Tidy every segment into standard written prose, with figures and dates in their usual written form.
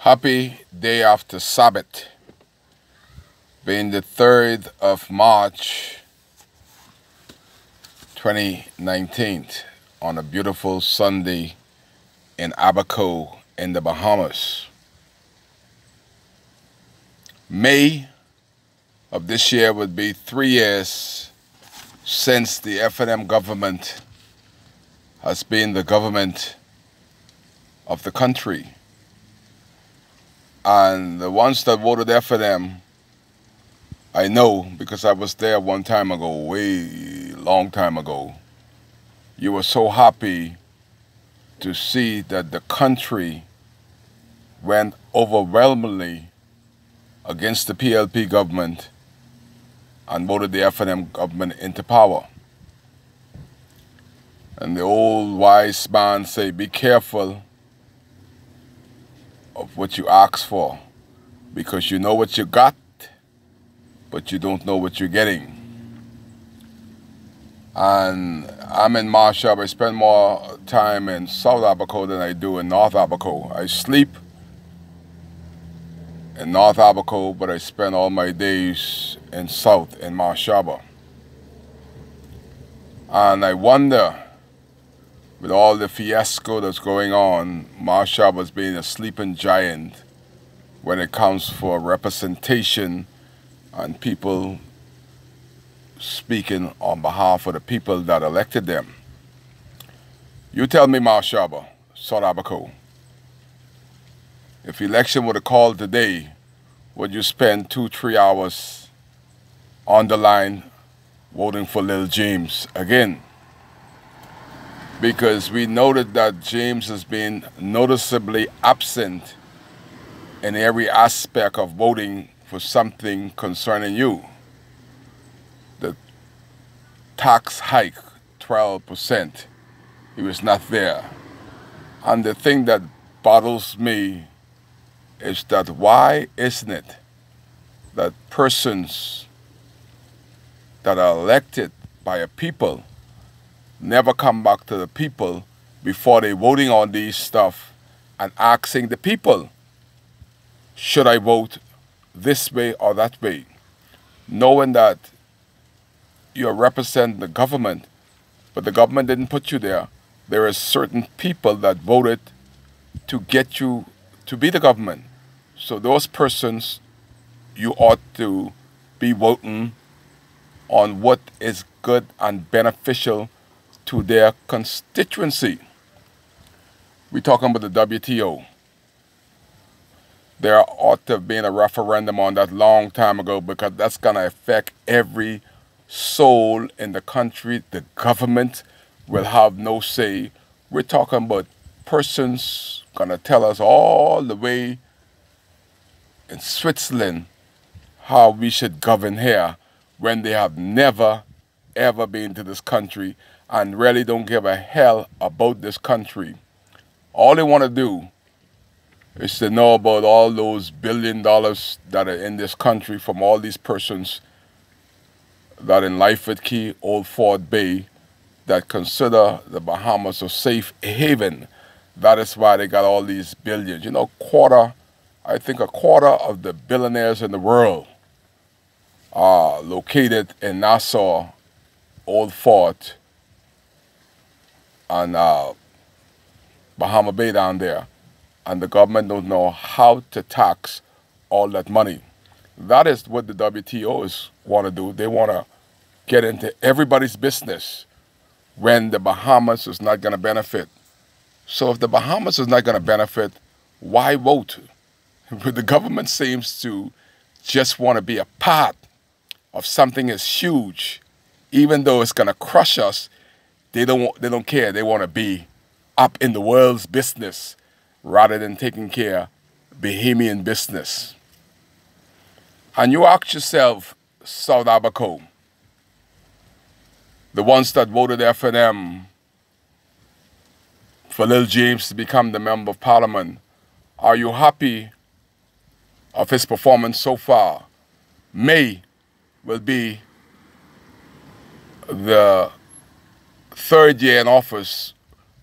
Happy day after Sabbath, being the 3rd of March 2019 on a beautiful Sunday in Abaco in the Bahamas. May of this year would be 3 years since the F&M government has been the government of the country. And the ones that voted F&M, I know because I was there one time ago, way long time ago. You were so happy to see that the country went overwhelmingly against the PLP government and voted the F&M government into power. And the old wise man say, be careful of what you ask for, because you know what you got, but you don't know what you're getting. And I'm in Marsh Harbor. I spend more time in South Abaco than I do in North Abaco. I sleep in North Abaco, but I spend all my days in South in Marsh Harbor. And I wonder, with all the fiasco that's going on, Marsh Harbor's being a sleeping giant when it comes for representation and people speaking on behalf of the people that elected them. You tell me, Marsh Harbor, South Abaco, if election were to call today, would you spend 2-3 hours on the line voting for Lil James again? Because we noted that James has been noticeably absent in every aspect of voting for something concerning you. The tax hike, 12%, he was not there. And the thing that bothers me is that why isn't it that persons that are elected by a people never come back to the people before they voting on these stuff and asking the people, should I vote this way or that way? Knowing that you represent the government, but the government didn't put you there. There are certain people that voted to get you to be the government. So those persons, you ought to be voting on what is good and beneficial to their constituency. We're talking about the WTO. There ought to have been a referendum on that long time ago, because that's going to affect every soul in the country. The government will have no say. We're talking about persons going to tell us all the way in Switzerland how we should govern here, when they have never ever been to this country and really don't give a hell about this country. All they want to do is to know about all those $1 billion that are in this country from all these persons that in Lyford Key, Old Fort Bay, that consider the Bahamas a safe haven. That is why they got all these billions. You know, I think a quarter of the billionaires in the world are located in Nassau, Old Fort, and Bahama Bay down there. And the government don't know how to tax all that money. That is what the WTO want to do. They want to get into everybody's business when the Bahamas is not going to benefit. So if the Bahamas is not going to benefit, why vote? The government seems to just want to be a part of something as huge. Even though it's going to crush us, they don't care. They want to be up in the world's business rather than taking care of Bahamian business. And you ask yourself, South Abaco, the ones that voted F&M for Lil James to become the Member of Parliament, are you happy of his performance so far? May will be the 3rd year in office.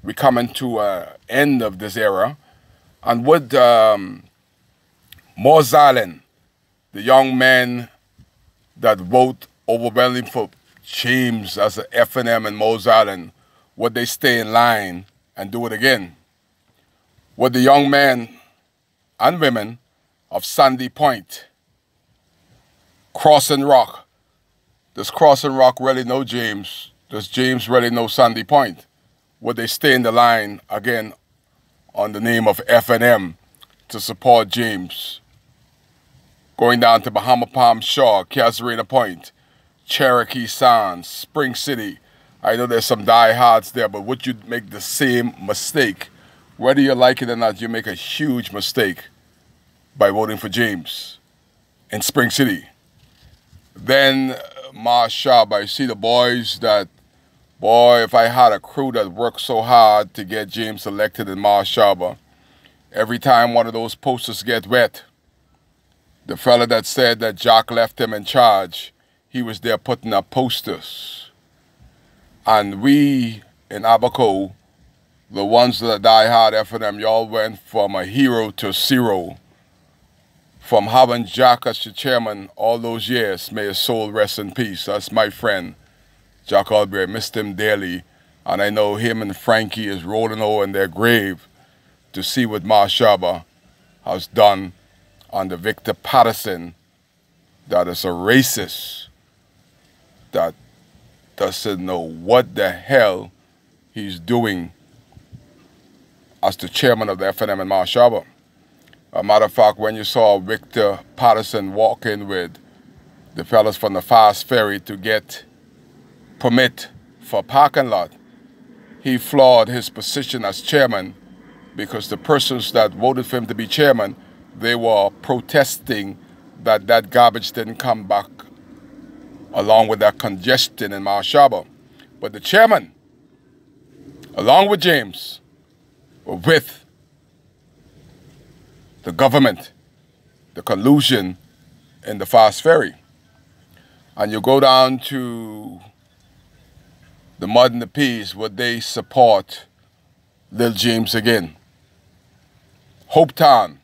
We're coming to an end of this era. And what Morris Island, the young men that vote overwhelmingly for James as a F&M in Morris Island, would they stay in line and do it again? Would the young men and women of Sandy Point, Crossing Rock, does Crossing Rock really know James? Does James really know Sandy Point? Would they stay in the line again on the name of F&M to support James? Going down to Bahama Palm Shore, Casuarina Point, Cherokee Sands, Spring City. I know there's some diehards there, but would you make the same mistake? Whether you like it or not, you make a huge mistake by voting for James in Spring City. Then Mashaba, I see the boys that, boy, if I had a crew that worked so hard to get James elected in Mashaba, every time one of those posters get wet, the fella that said that Jack left him in charge, he was there putting up posters. And we in Abaco, the ones that die hard after them, y'all went from a hero to zero. From having Jack as your chairman all those years, may his soul rest in peace. That's my friend, Jack Albright. Missed him dearly. And I know him and Frankie is rolling over in their grave to see what Mashaba has done under Victor Patterson, that is a racist, that doesn't know what the hell he's doing as the chairman of the F&M in Mashaba. A matter of fact, when you saw Victor Patterson walk in with the fellas from the Fast Ferry to get permit for parking lot, he flawed his position as chairman because the persons that voted for him to be chairman, they were protesting that that garbage didn't come back along with that congestion in Mashaba. But the chairman, along with James, were with the government, the collusion in the Fast Ferry. And you go down to the Mud and the Peas, would they support Lil James again? Hopetown,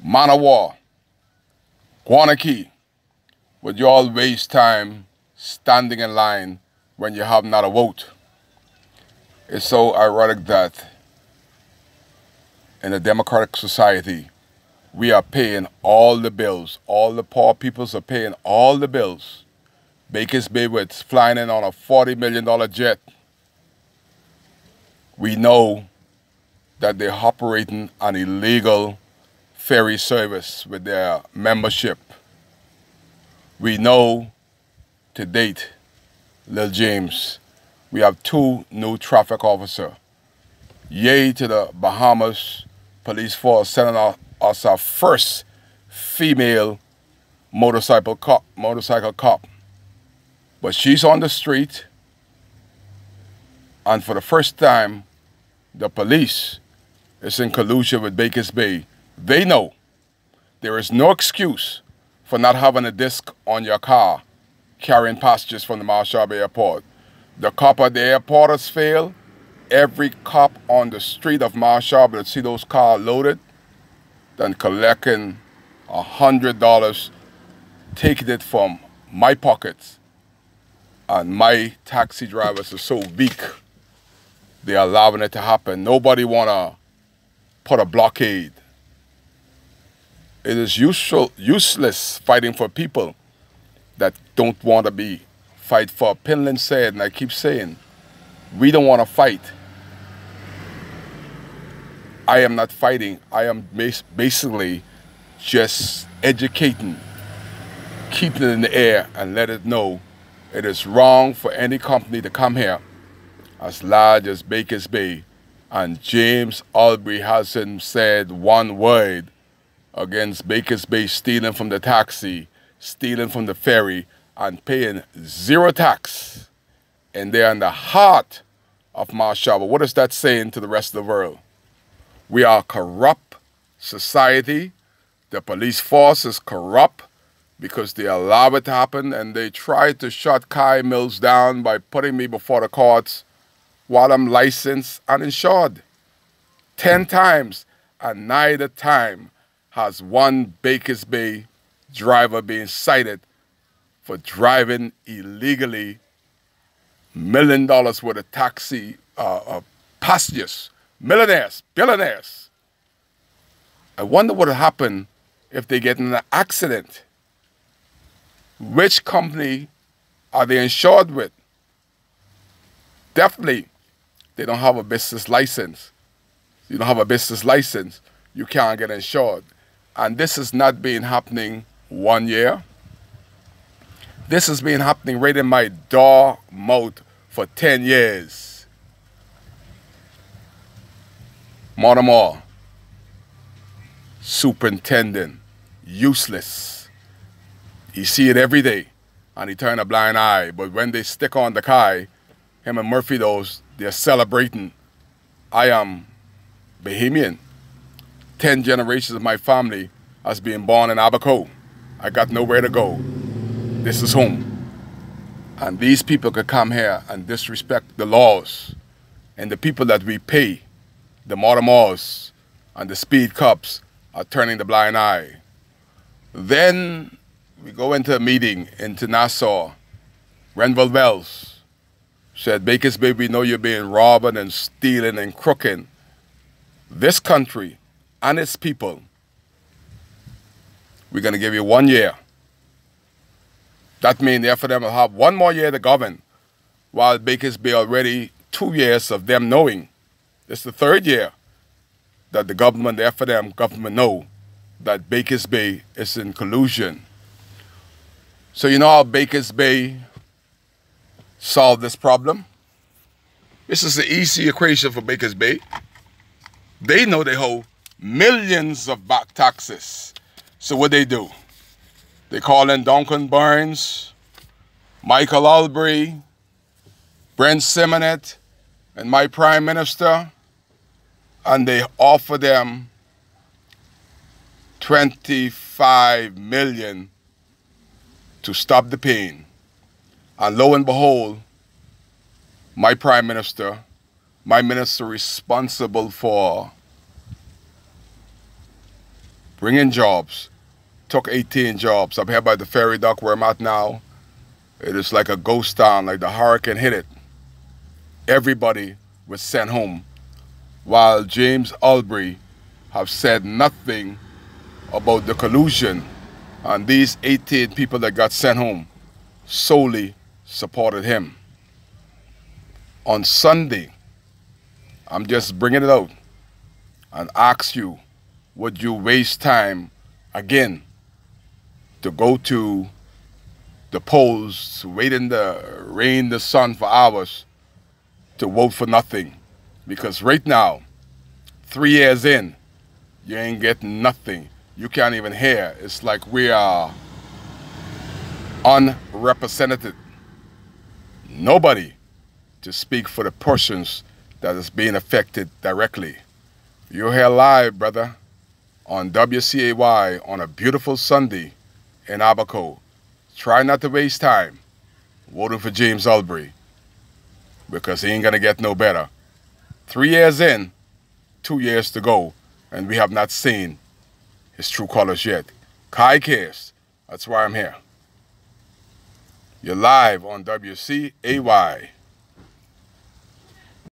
Manawa, Guanakee, would you all waste time standing in line when you have not a vote? It's so ironic that in a democratic society, we are paying all the bills. All the poor peoples are paying all the bills. Baker's Bay was flying in on a $40 million jet. We know that they're operating an illegal ferry service with their membership. We know to date, Lil James, we have 2 new traffic officers. Yay to the Bahamas Police Force sending us our first female motorcycle cop. But she's on the street, and for the first time, the police is in collusion with Baker's Bay. They know there is no excuse for not having a disc on your car carrying passengers from the Mashaba Airport. The cop at the airport has failed. Every cop on the street of Mashaba that see those cars loaded, then collecting $100, taking it from my pockets. And my taxi drivers are so weak, they're allowing it to happen. Nobody want to put a blockade. It is useless fighting for people that don't want to be fight for. Pinland said, and I keep saying, we don't want to fight. I am not fighting. I am basically just educating, keeping it in the air and let it know it is wrong for any company to come here as large as Baker's Bay. And James Albright hasn't said one word against Baker's Bay stealing from the taxi, stealing from the ferry, and paying 0 tax. And they're in the heart of Mashaba. What is that saying to the rest of the world? We are a corrupt society. The police force is corrupt because they allow it to happen, and they tried to shut Kai Mills down by putting me before the courts while I'm licensed and insured 10 times, and neither time has one Bakers Bay driver being cited for driving illegally $1 million worth of taxi passengers, millionaires, billionaires. I wonder what will happen if they get in an accident. Which company are they insured with? Definitely, they don't have a business license. You don't have a business license, you can't get insured. And this has not been happening 1 year. This has been happening right in my door mouth for 10 years. Baltimore, superintendent, useless. You see it every day, and he turn a blind eye. But when they stick on the guy, him and Murphy, they're celebrating. I am Bahamian. 10 generations of my family has been born in Abaco. I got nowhere to go. This is home. And these people could come here and disrespect the laws. And the people that we pay, the Baltimores and the speed cops, are turning the blind eye. Then we go into a meeting into Nassau. Renville Wells said, Bakers Bay, we know you're being robbing and stealing and crooking. This country and its people, we're going to give you 1 year. That means the FDM will have 1 more year to govern, while Bakers Bay already 2 years of them knowing. It's the 3rd year that the government, the FDM government, know that Bakers Bay is in collusion. So you know how Bakers Bay solved this problem? This is the easy equation for Bakers Bay. They know they owe millions of back taxes. So what they do? They call in Duncan Burns, Michael Albury, Brent Simonet, and my Prime Minister, and they offer them $25 million to stop the pain. And lo and behold, my Prime Minister, my minister responsible for bringing jobs, took 18 jobs. I'm here by the ferry dock where I'm at now. It is like a ghost town, like the hurricane hit it. Everybody was sent home, while James Albury have said nothing about the collusion. And these 18 people that got sent home solely supported him. On Sunday, I'm just bringing it out and ask you, would you waste time again to go to the polls, to wait in the rain, the sun for hours to vote for nothing? Because right now, 3 years in, you ain't getting nothing. You can't even hear. It's like we are unrepresented. Nobody to speak for the persons that is being affected directly. You're here live, brother, on WCAY on a beautiful Sunday in Abaco. Try not to waste time voting for James Albury, because he ain't gonna get no better. 3 years in, 2 years to go, and we have not seen his true colors yet. Kai cares. That's why I'm here. You're live on WCAY.